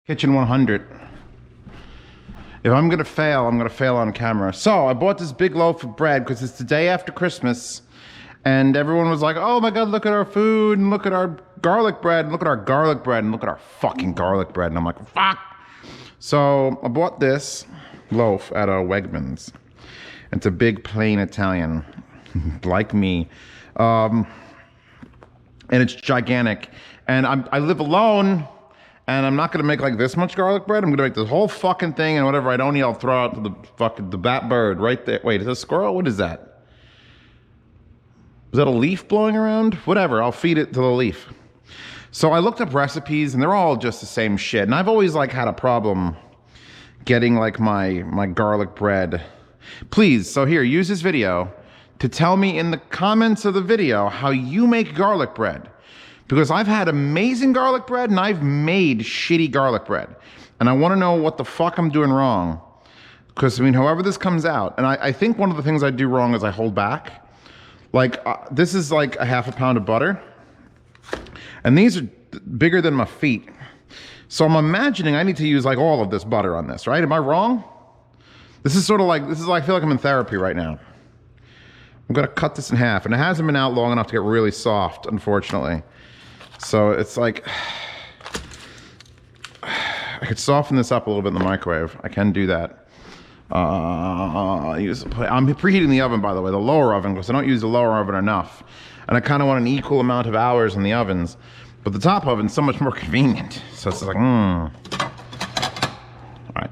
Kitchen 100. If I'm gonna fail, I'm gonna fail on camera. So I bought this big loaf of bread because it's the day after Christmas, and everyone was like, "Oh my God, look at our food and look at our garlic bread and look at our garlic bread and look at our fucking garlic bread." And I'm like, "Fuck!" So I bought this loaf at a Wegmans. It's a big plain Italian, like me, and it's gigantic. And I live alone. And I'm not gonna make like this much garlic bread. I'm gonna make this whole fucking thing, and whatever I don't eat, I'll throw out to the bat bird right there. Wait, is that a squirrel? What is that? Is that a leaf blowing around? Whatever, I'll feed it to the leaf. So I looked up recipes, and they're all just the same shit. And I've always like had a problem getting like my garlic bread. Please, so here, use this video to tell me in the comments of the video how you make garlic bread. Because I've had amazing garlic bread and I've made shitty garlic bread. And I want to know what the fuck I'm doing wrong. Because, I mean, however this comes out, and I think one of the things I do wrong is I hold back. Like, this is like a half a pound of butter. And these are bigger than my feet. So I'm imagining I need to use like all of this butter on this, right? Am I wrong? This is sort of like, I feel like I'm in therapy right now. I'm gonna cut this in half, and it hasn't been out long enough to get really soft, unfortunately. So it's like, I could soften this up a little bit in the microwave. I can do that. I'm preheating the oven, by the way, the lower oven, because I don't use the lower oven enough. And I kind of want an equal amount of hours in the ovens. But the top oven's so much more convenient. So it's like, All right.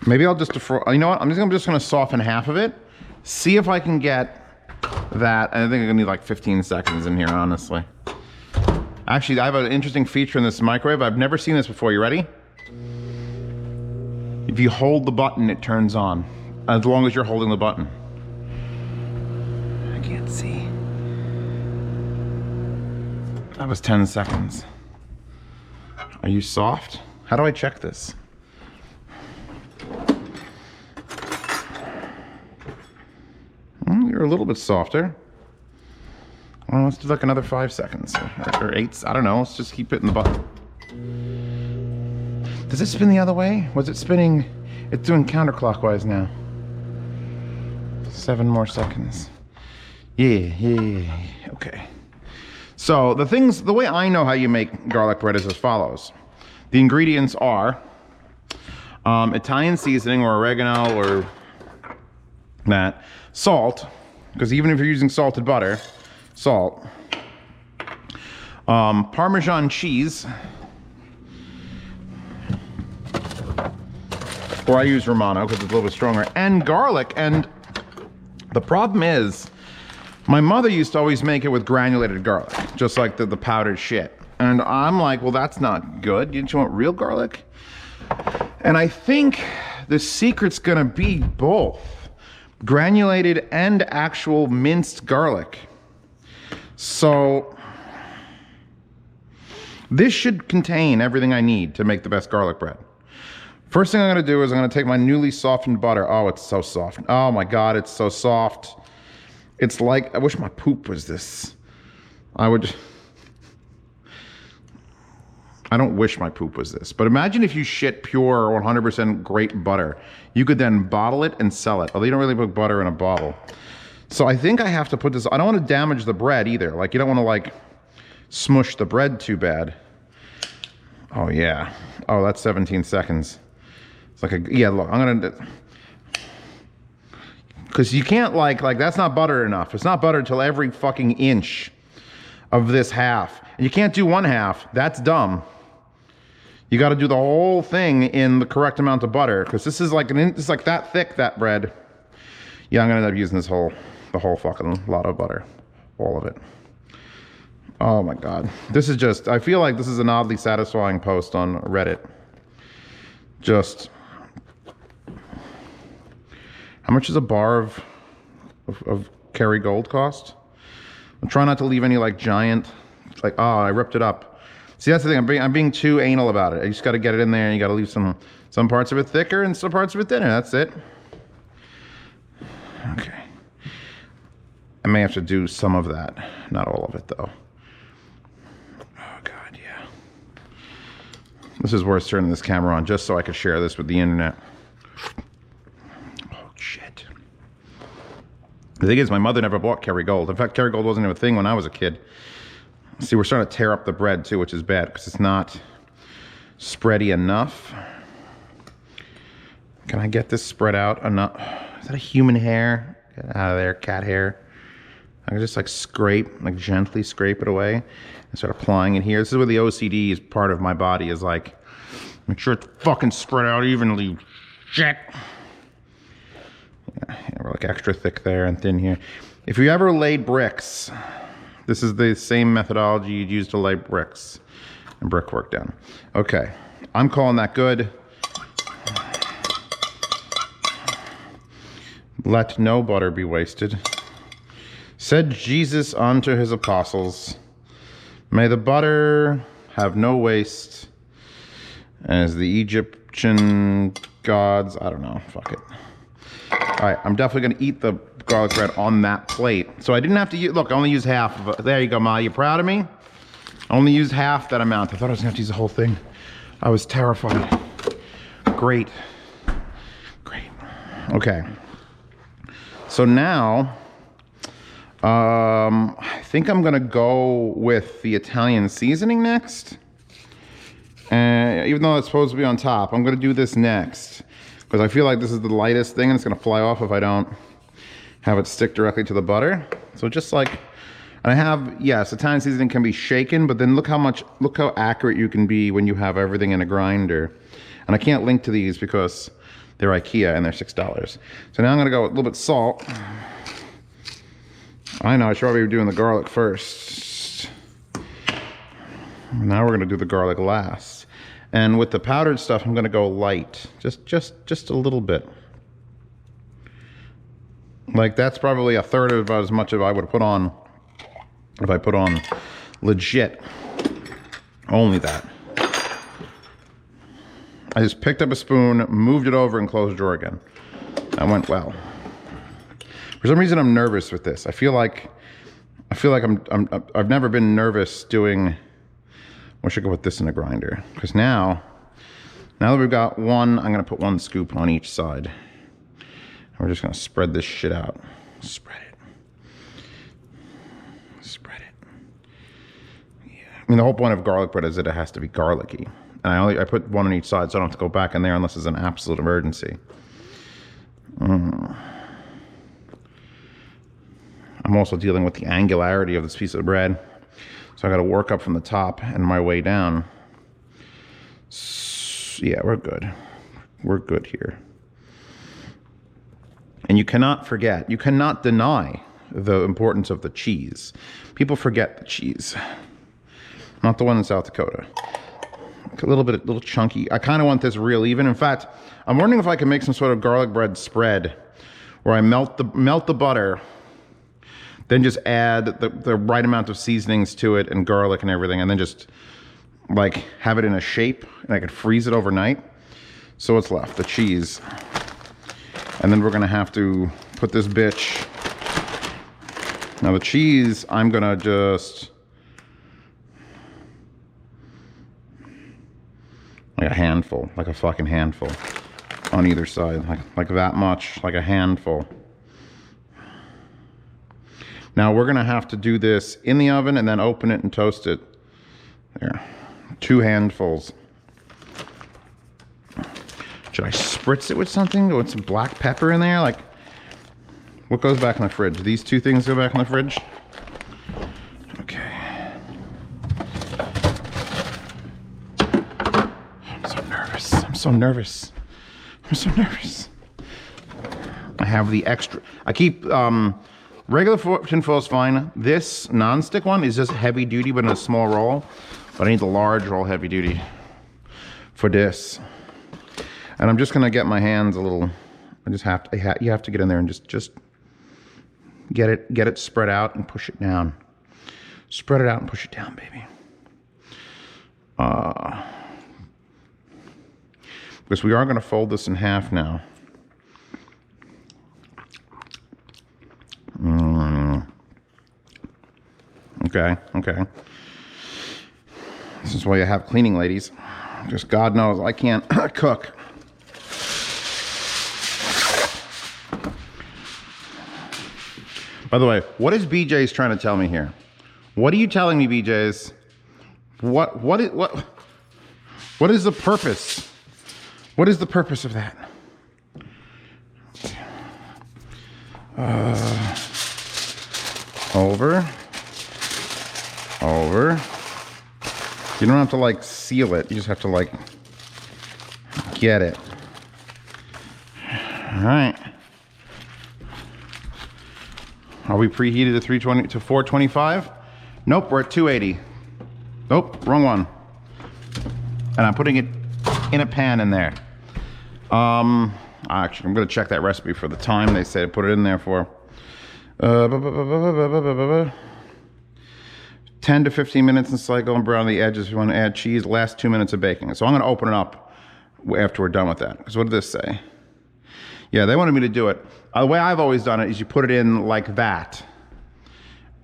Maybe I'll just defrost. You know what? I'm just gonna soften half of it. See if I can get that. I think I'm gonna need like 15 seconds in here, honestly. Actually, I have an interesting feature in this microwave. I've never seen this before. You ready? If you hold the button, it turns on. As long as you're holding the button. I can't see. That was 10 seconds. Are you soft? How do I check this? You're a little bit softer. Well, let's do like another 5 seconds or 8. I don't know. Let's just keep hitting the button. Does it spin the other way? Was it spinning? It's doing counterclockwise now. 7 more seconds. Yeah. Okay. So the way I know how you make garlic bread is as follows. The ingredients are Italian seasoning or oregano or that, salt, because even if you're using salted butter, salt, Parmesan cheese, or I use Romano because it's a little bit stronger, and garlic. And the problem is, my mother used to always make it with granulated garlic, just like the powdered shit. And I'm like, well, that's not good. Didn't you want real garlic? And I think the secret's gonna be both granulated and actual minced garlic. So this should contain everything I need to make the best garlic bread. First thing I'm gonna do is I'm gonna take my newly softened butter. Oh, it's so soft. Oh my God, it's so soft. It's like, I wish my poop was this. I don't wish my poop was this, but imagine if you shit pure 100% great butter. You could then bottle it and sell it. Although you don't really put butter in a bottle. So I think I have to put this, I don't want to damage the bread either. Like, you don't want to like smush the bread too bad. Oh yeah. Oh, that's 17 seconds. It's like yeah, look, I'm gonna, because you can't like that's not butter enough. It's not butter till every fucking inch of this half. And you can't do one half. That's dumb. You got to do the whole thing in the correct amount of butter, because this is like it's like that thick, that bread. Yeah, I'm gonna end up using the whole fucking lot of butter, all of it. Oh my God, this is just. I feel like this is an oddly satisfying post on Reddit. Just how much does a bar of Kerrygold cost? I'm trying not to leave any like giant. It's like, oh, I ripped it up. See, that's the thing. I'm being too anal about it. I just got to get it in there, and you got to leave some parts of it thicker and some parts of it thinner. That's it. Okay. I may have to do some of that. Not all of it, though. Oh, God, yeah. This is worth turning this camera on just so I could share this with the internet. Oh, shit. The thing is, my mother never bought Kerrygold. In fact, Kerrygold wasn't even a thing when I was a kid. See, we're starting to tear up the bread, too, which is bad because it's not spready enough. Can I get this spread out enough? Is that a human hair? Get out of there, cat hair. I can just like scrape, like gently scrape it away and start applying it here. This is where the OCD is part of my body, is like, make sure it's fucking spread out evenly. Shit. Yeah, we're like extra thick there and thin here. If you ever laid bricks, this is the same methodology you'd use to lay bricks and brickwork down. Okay, I'm calling that good. Let no butter be wasted. Said Jesus unto his apostles, may the butter have no waste, as the Egyptian gods, I don't know, fuck it. All right, I'm definitely gonna eat the garlic bread on that plate. So I didn't have to use, look, I only used half of it. There you go, Ma, you proud of me? I only used half that amount. I thought I was gonna have to use the whole thing. I was terrified. Great, great. Okay, so now, I think I'm gonna go with the Italian seasoning next. Even though it's supposed to be on top, I'm gonna do this next because I feel like this is the lightest thing and it's gonna fly off if I don't have it stick directly to the butter. So just like, and I have, yes, Italian seasoning can be shaken, but then look how accurate you can be when you have everything in a grinder. And I can't link to these because they're IKEA and they're $6. So now I'm gonna go with a little bit of salt. I know, I should probably be doing the garlic first. Now we're gonna do the garlic last. And with the powdered stuff, I'm gonna go light. Just a little bit. Like that's probably a third of about as much as I would put on if I put on legit. Only that. I just picked up a spoon, moved it over, and closed the drawer again. That went well. For some reason, I'm nervous with this. I feel like I've never been nervous doing. I should go put this in a grinder because now that we've got one, I'm gonna put one scoop on each side. And we're just gonna spread this shit out. Spread it. Spread it. Yeah. I mean, the whole point of garlic bread is that it has to be garlicky, and I put one on each side, so I don't have to go back in there unless it's an absolute emergency. I'm also dealing with the angularity of this piece of bread. So I got to work up from the top and my way down. So, yeah, we're good. We're good here. And you cannot forget, you cannot deny the importance of the cheese. People forget the cheese. Not the one in South Dakota. A little chunky. I kind of want this real even. In fact, I'm wondering if I can make some sort of garlic bread spread where I melt the butter, then just add the right amount of seasonings to it and garlic and everything, and then just like have it in a shape, and I could freeze it overnight. So what's left? The cheese. And then we're gonna have to put this bitch. Now the cheese, I'm gonna just like a handful, like a fucking handful on either side, like that much, like a handful. Now we're gonna have to do this in the oven and then open it and toast it. There, 2 handfuls. Should I spritz it with something? With some black pepper in there? Like, what goes back in the fridge? These 2 things go back in the fridge? Okay. I'm so nervous. I'm so nervous. I'm so nervous. I have the extra. I keep, regular tinfoil is fine. This non-stick one is just heavy duty, but in a small roll. But I need the large roll heavy duty for this. And I'm just gonna get my hands a little. I just have to. You have to get in there and just get it spread out and push it down. Spread it out and push it down, baby. Because we are gonna fold this in half now. Okay, okay. This is why you have cleaning ladies. Just God knows I can't cook. By the way, what is BJ's trying to tell me here? What are you telling me, BJ's? What is the purpose? What is the purpose of that? Over. You don't have to like seal it. You just have to like get it. All right. Are we preheated to 320 to 425? Nope, we're at 280. Nope, wrong one. And I'm putting it in a pan in there. Actually, I'm gonna check that recipe for the time they say to put it in there for. 10 to 15 minutes in cycle and brown the edges. If you want to add cheese, last 2 minutes of baking. So I'm going to open it up after we're done with that. Because what did this say? Yeah, they wanted me to do it. The way I've always done it is you put it in like that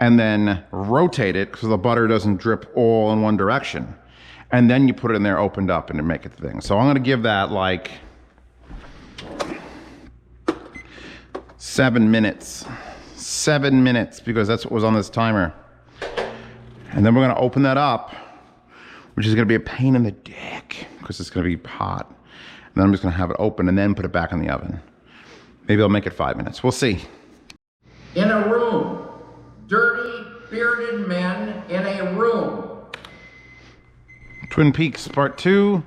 and then rotate it so the butter doesn't drip all in one direction. And then you put it in there opened up and make it the thing. So I'm going to give that like 7 minutes. 7 minutes because that's what was on this timer. And then we're gonna open that up, which is gonna be a pain in the dick because it's gonna be hot. And then I'm just gonna have it open and then put it back in the oven. Maybe I'll make it 5 minutes, we'll see. In a room, dirty, bearded men in a room. Twin Peaks Part 2.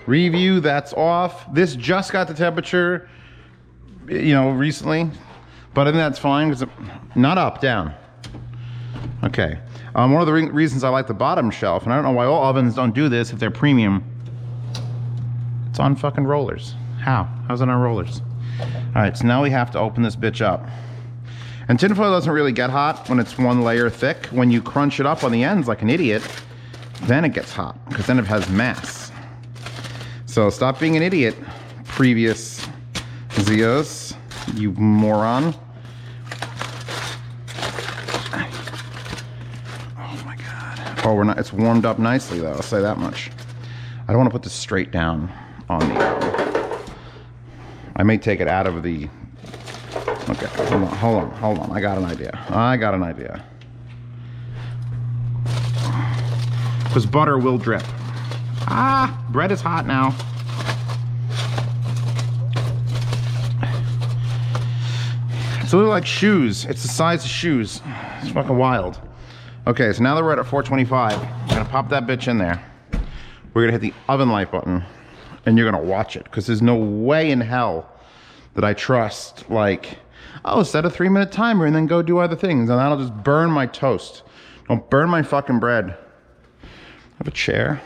Review, that's off. This just got the temperature, recently. But I think that's fine because not up, down. Okay. One of the reasons I like the bottom shelf, and I don't know why all ovens don't do this if they're premium. It's on fucking rollers. How? How's it on rollers? All right, so now we have to open this bitch up. And tinfoil doesn't really get hot when it's one layer thick. When you crunch it up on the ends like an idiot, then it gets hot because then it has mass. So stop being an idiot, previous Zeos, you moron. Oh, it's warmed up nicely though, I'll say that much. I don't want to put this straight down on the, I may take it out of the, okay, hold on, I got an idea. Because butter will drip. Bread is hot now. It's a little like shoes, it's the size of shoes. It's fucking wild. Okay, so now that we're at 425, I'm gonna pop that bitch in there. We're gonna hit the oven light button and you're gonna watch it because there's no way in hell that I trust like, oh, set a 3-minute timer and then go do other things and that'll just burn my toast. Don't burn my fucking bread. I have a chair.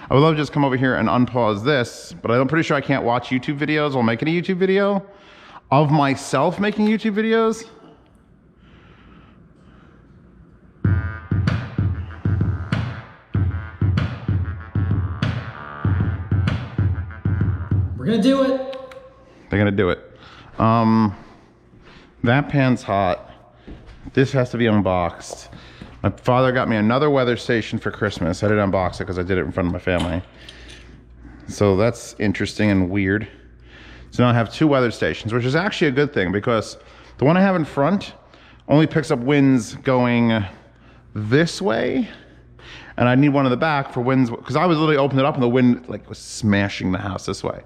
I would love to just come over here and unpause this, but I'm pretty sure I can't watch YouTube videos while making a YouTube video of myself making YouTube videos. We're gonna do it. They're gonna do it. That pan's hot. This has to be unboxed. My father got me another weather station for Christmas. I didn't unbox it because I did it in front of my family. So that's interesting and weird. So now I have 2 weather stations, which is actually a good thing because the one I have in front only picks up winds going this way. And I need one in the back for winds, because I was literally opening it up and the wind like was smashing the house this way.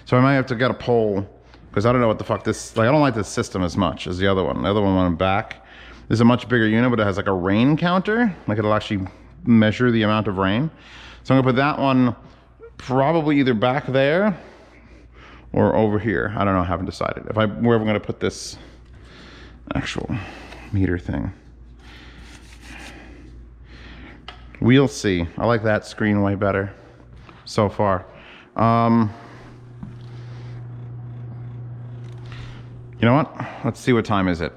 So I might have to get a pole, because I don't know what the fuck this, like I don't like this system as much as the other one. The other one went back. This is a much bigger unit, but it has like a rain counter. Like it'll actually measure the amount of rain. So I'm gonna put that one probably either back there or over here. I don't know, I haven't decided. Where I'm gonna put this actual meter thing. We'll see. I like that screen way better so far. You know what? Let's see what time is it.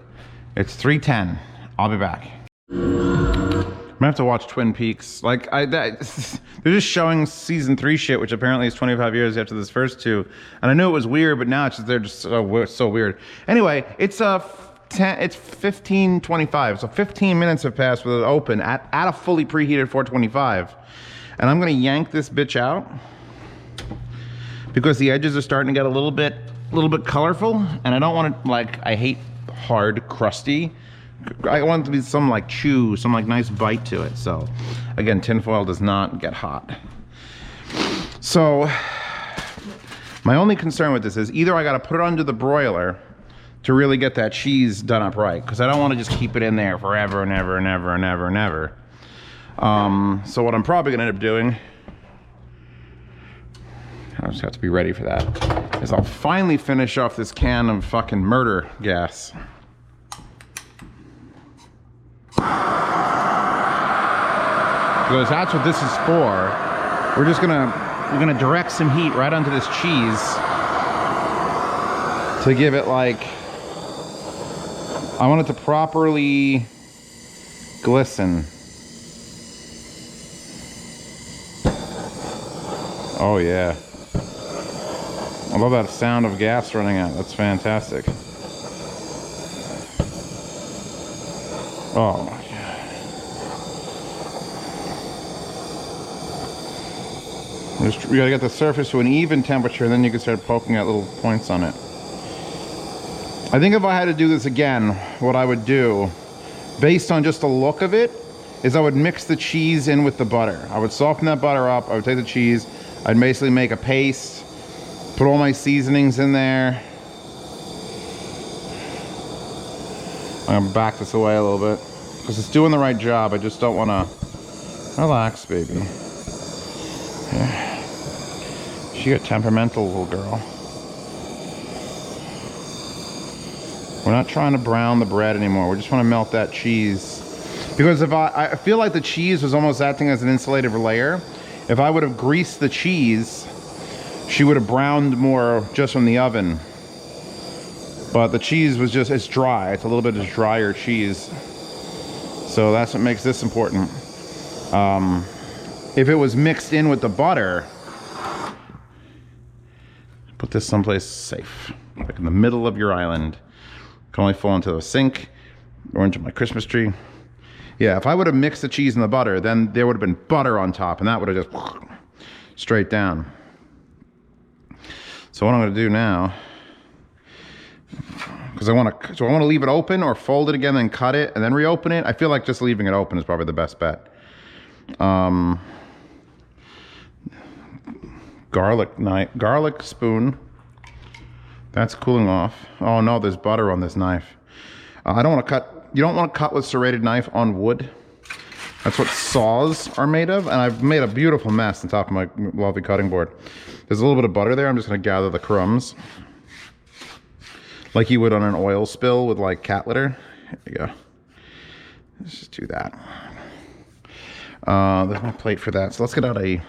It's 3:10. I'll be back. I'm gonna have to watch Twin Peaks. Like they're just showing season 3 shit, which apparently is 25 years after this first 2. And I knew it was weird, but now it's just, they're just so weird. Anyway, it's it's 15:25, so 15 minutes have passed with it open at a fully preheated 425. And I'm gonna yank this bitch out because the edges are starting to get a little bit colorful, and I don't want it, like, I hate hard, crusty. I want it to be some like chew, some like nice bite to it. So again, tinfoil does not get hot. So my only concern with this is either I gotta put it under the broiler to really get that cheese done up right, because I don't want to just keep it in there forever and ever and ever and ever and ever. So what I'm probably gonna end up doing, I just have to be ready for that, is I'll finally finish off this can of fucking murder gas. Because that's what this is for. We're gonna direct some heat right onto this cheese to give it, like, I want it to properly glisten. Oh yeah. I love that sound of gas running out. That's fantastic. Oh my God. We gotta get the surface to an even temperature, and then you can start poking at little points on it. I think if I had to do this again, what I would do, based on just the look of it, is I would mix the cheese in with the butter. I would soften that butter up, I would take the cheese, I'd basically make a paste, put all my seasonings in there. I'm gonna back this away a little bit, because it's doing the right job. I just don't wanna, relax, baby. Yeah. She a temperamental little girl. We're not trying to brown the bread anymore. We just want to melt that cheese. Because if I feel like the cheese was almost acting as an insulative layer. If I would have greased the cheese, she would have browned more just from the oven. But the cheese was just, it's dry. It's a little bit of drier cheese. So that's what makes this important. If it was mixed in with the butter, put this someplace safe, like in the middle of your island. Can only fall into the sink or into my Christmas tree. Yeah, if I would have mixed the cheese and the butter, then there would have been butter on top, and that would have just straight down. So what I'm going to do now, because I want to leave it open or fold it again, then cut it and then reopen it. I feel like just leaving it open is probably the best bet. Garlic spoon. That's cooling off. Oh no, there's butter on this knife. I don't want to cut. You don't want to cut with serrated knife on wood. That's what saws are made of, and I've made a beautiful mess on top of my lovely cutting board. There's a little bit of butter there. I'm just going to gather the crumbs, like you would on an oil spill with like cat litter. Here you go. Let's just do that. There's my plate for that. So let's get out a.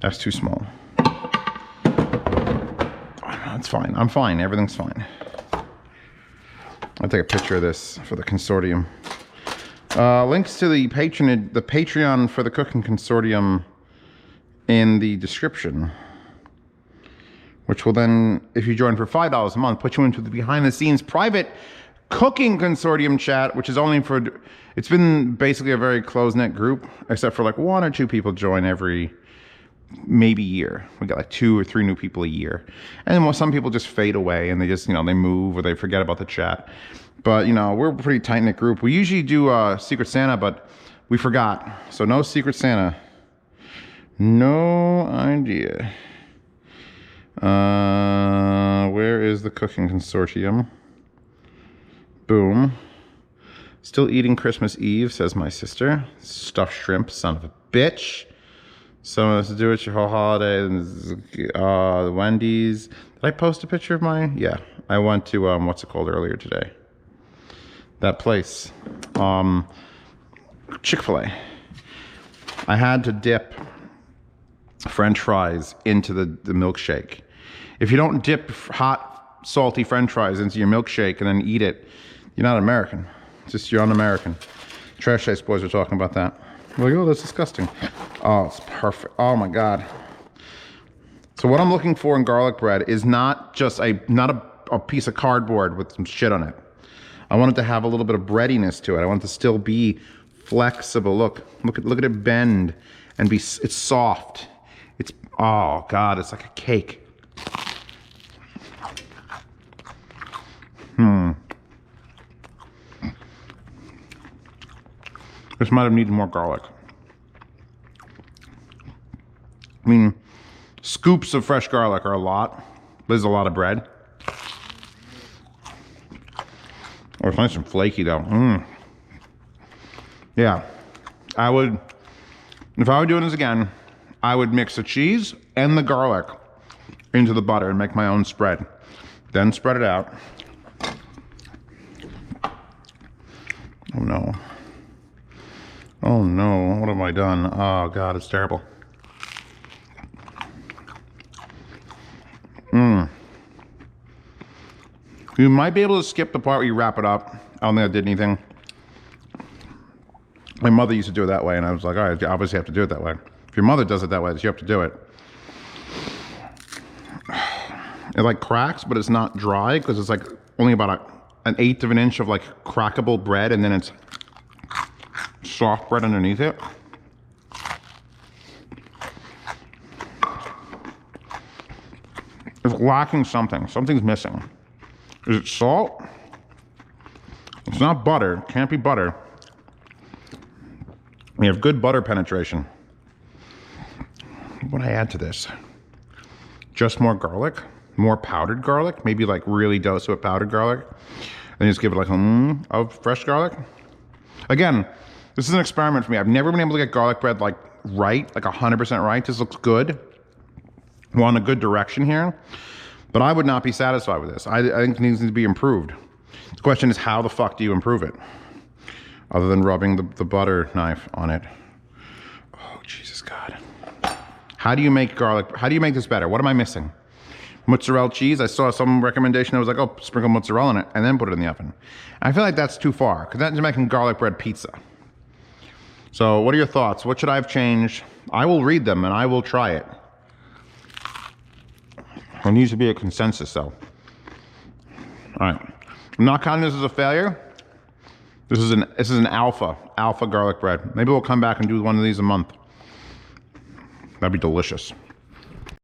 That's too small. That's fine. I'm fine. Everything's fine. I'll take a picture of this for the consortium. Links to the Patreon for the cooking consortium in the description, which will then, if you join for $5 a month, put you into the behind-the-scenes private cooking consortium chat, which is only for. It's been basically a very close-knit group, except for like 1 or 2 people join every. Maybe year. We got like 2 or 3 new people a year, and then some people just fade away and they just, you know, they move or they forget about the chat. But you know, we're a pretty tight-knit group. We usually do Secret Santa, but we forgot, so no Secret Santa. No idea. Where is the cooking consortium? Boom. Still eating Christmas Eve, says my sister. Stuffed shrimp, son of a bitch. Some of us do it your whole holiday. The Wendy's. Did I post a picture of mine? Yeah, I went to what's it called earlier today? That place, Chick-fil-A. I had to dip French fries into the milkshake. If you don't dip hot, salty French fries into your milkshake and then eat it, you're not American. Just you're un-American. Trash Taste boys were talking about that. Like, oh, that's disgusting. Oh, it's perfect. Oh my God. So what I'm looking for in garlic bread is not just a piece of cardboard with some shit on it. I want it to have a little bit of breadiness to it. I want it to still be flexible. Look at it bend and be. It's soft. It's, oh God, it's like a cake. This might have needed more garlic. I mean, scoops of fresh garlic are a lot. There's a lot of bread. Oh, it's nice and flaky though. Yeah, if I were doing this again, I would mix the cheese and the garlic into the butter and make my own spread. Then spread it out. Oh no. Oh no, what have I done? Oh God, it's terrible. You might be able to skip the part where you wrap it up. I don't think I did anything. My mother used to do it that way, and I was like, all right, you obviously have to do it that way. If your mother does it that way, you have to do it. It like cracks, but it's not dry because it's like only about an eighth of an inch of like crackable bread, and then it's soft bread underneath it. It's lacking something. Something's missing. Is it salt? It's not butter. It can't be butter. We have good butter penetration. What would I add to this? Just more garlic? More powdered garlic? Maybe like really dose it with powdered garlic? And just give it like of fresh garlic? Again, this is an experiment for me. I've never been able to get garlic bread like right, like 100% right. This looks good. We're on a good direction here. But I would not be satisfied with this. I think it needs to be improved. The question is, how the fuck do you improve it? Other than rubbing the butter knife on it. Oh, Jesus God. How do you make this better? What am I missing? Mozzarella cheese. I saw some recommendation that was like, oh, sprinkle mozzarella in it and then put it in the oven. I feel like that's too far because that's making garlic bread pizza. So what are your thoughts? What should I have changed? I will read them and I will try it. There needs to be a consensus though. All right, I'm not counting this as a failure. This is an alpha garlic bread. Maybe we'll come back and do one of these a month. That'd be delicious.